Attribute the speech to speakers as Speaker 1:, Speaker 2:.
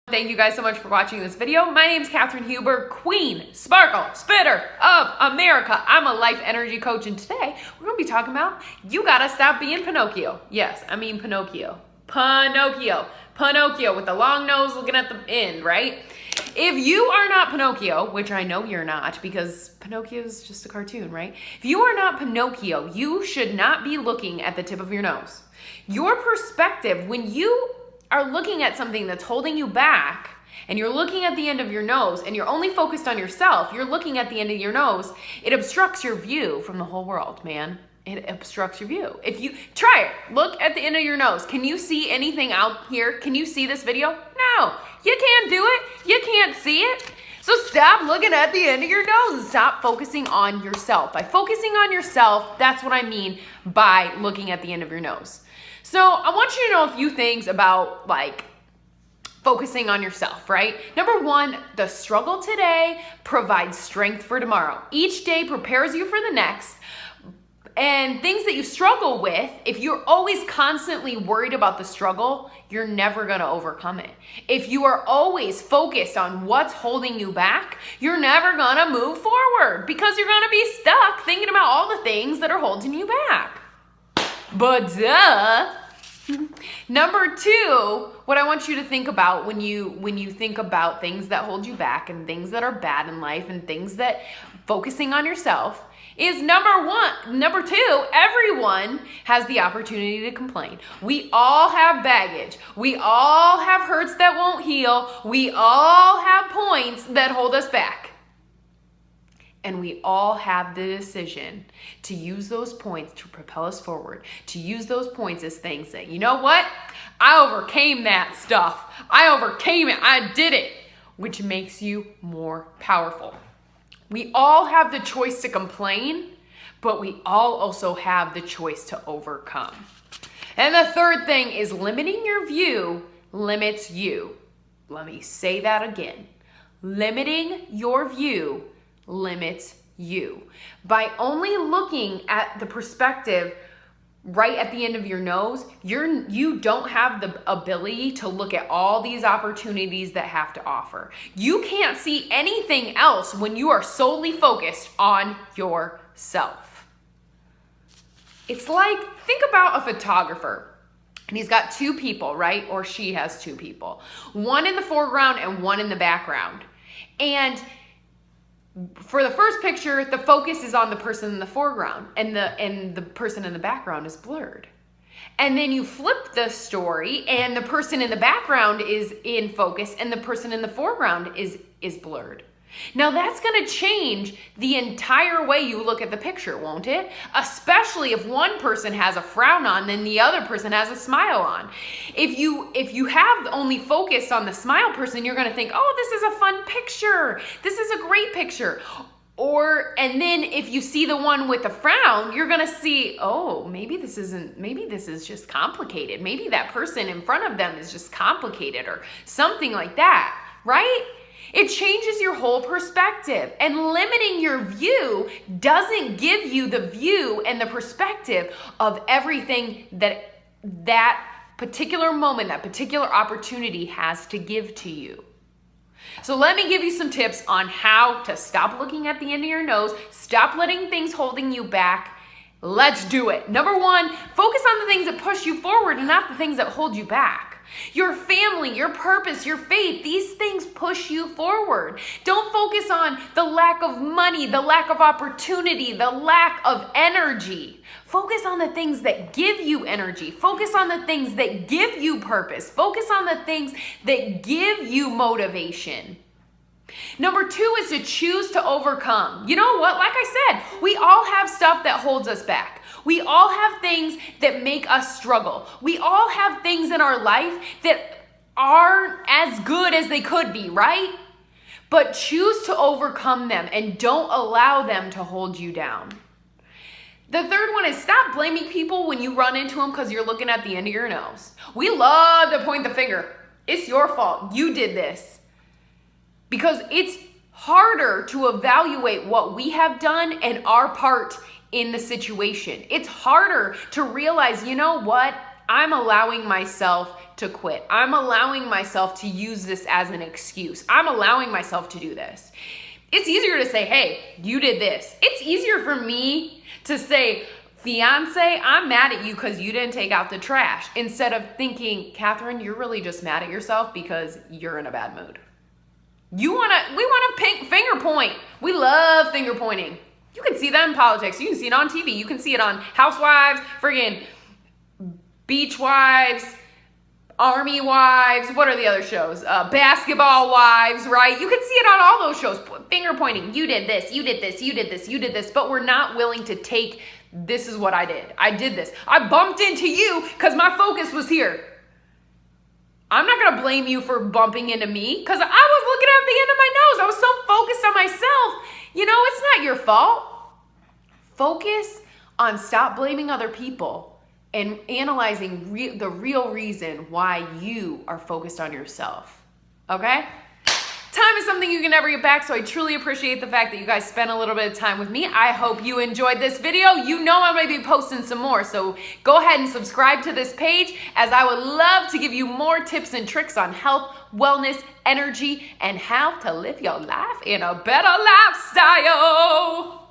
Speaker 1: Thank you guys so much for watching this video. My name is Kathryn Huber, Queen Sparkle Spitter of America. I'm a life energy coach, and today we're gonna be talking about you gotta stop being Pinocchio. Yes, I mean Pinocchio. Pinocchio with the long nose looking at the end, right? If you are not Pinocchio, which I know you're not because Pinocchio is just a cartoon, right? If you are not Pinocchio, you should not be looking at the tip of your nose. Your perspective, when you are looking at something that's holding you back and you're looking at the end of your nose and you're only focused on yourself, you're looking at the end of your nose, it obstructs your view from the whole world, man. It obstructs your view. If you try it, look at the end of your nose. Can you see anything out here? Can you see this video? No, you can't do it. You can't see it. So stop looking at the end of your nose and stop focusing on yourself. By focusing on yourself, that's what I mean by looking at the end of your nose. So I want you to know a few things about focusing on yourself, right? Number one, the struggle today provides strength for tomorrow. Each day prepares you for the next. And things that you struggle with, if you're always constantly worried about the struggle, you're never gonna overcome it. If you are always focused on what's holding you back, you're never gonna move forward because you're gonna be stuck thinking about all the things that are holding you back. But duh. Number two, what I want you to think about when you think about things that hold you back and things that are bad in life and things that focusing on yourself is number two, everyone has the opportunity to complain. We all have baggage. We all have hurts that won't heal. We all have points that hold us back. And we all have the decision to use those points to propel us forward, to use those points as things that, you know what? I overcame that stuff. I overcame it. I did it, which makes you more powerful. We all have the choice to complain, but we all also have the choice to overcome. And the third thing is limiting your view limits you. Let me say that again. Limiting your view limits you. By only looking at the perspective right at the end of your nose, you don't have the ability to look at all these opportunities that have to offer. You can't see anything else when you are solely focused on yourself. It's like, think about a photographer. And he's got two people, right? Or she has two people. One in the foreground and one in the background. And for the first picture, the focus is on the person in the foreground and the person in the background is blurred. And then you flip the story and the person in the background is in focus and the person in the foreground is blurred. Now that's gonna change the entire way you look at the picture, won't it? Especially if one person has a frown on, then the other person has a smile on. If you have only focused on the smile person, you're gonna think, oh, this is a fun picture. This is a great picture. And then if you see the one with the frown, you're gonna see, oh, maybe this is just complicated. Maybe that person in front of them is just complicated or something like that, right? It changes your whole perspective, and limiting your view doesn't give you the view and the perspective of everything that particular moment, that particular opportunity has to give to you. So let me give you some tips on how to stop looking at the end of your nose, stop letting things holding you back. Let's do it. Number one, focus on the things that push you forward and not the things that hold you back. Your family, your purpose, your faith, these things push you forward. Don't focus on the lack of money, the lack of opportunity, the lack of energy. Focus on the things that give you energy. Focus on the things that give you purpose. Focus on the things that give you motivation. Number two is to choose to overcome. You know what? Like I said, we all have stuff that holds us back. We all have things that make us struggle. We all have things in our life that aren't as good as they could be, right? But choose to overcome them and don't allow them to hold you down. The third one is stop blaming people when you run into them because you're looking at the end of your nose. We love to point the finger. It's your fault. You did this. Because it's harder to evaluate what we have done and our part in the situation. It's harder to realize, you know what? I'm allowing myself to quit. I'm allowing myself to use this as an excuse. I'm allowing myself to do this. It's easier to say, hey, you did this. It's easier for me to say, fiance, I'm mad at you because you didn't take out the trash, instead of thinking, Kathryn, you're really just mad at yourself because you're in a bad mood. We want to finger point. We love finger pointing. You can see that in politics. You can see it on TV. You can see it on Housewives, friggin' Beach Wives, Army Wives. What are the other shows? Basketball Wives, right? You can see it on all those shows. Finger pointing. You did this. You did this. You did this. You did this. But we're not willing to take, this is what I did. I did this. I bumped into you because my focus was here. I'm not going to blame you for bumping into me because I was looking at the end of my nose. I was so focused on myself. You know, it's not your fault. Focus on stop blaming other people and analyzing the real reason why you are focused on yourself. Okay? Time is something you can never get back, so I truly appreciate the fact that you guys spent a little bit of time with me. I hope you enjoyed this video. You know I'm going to be posting some more, so go ahead and subscribe to this page, as I would love to give you more tips and tricks on health, wellness, energy, and how to live your life in a better lifestyle.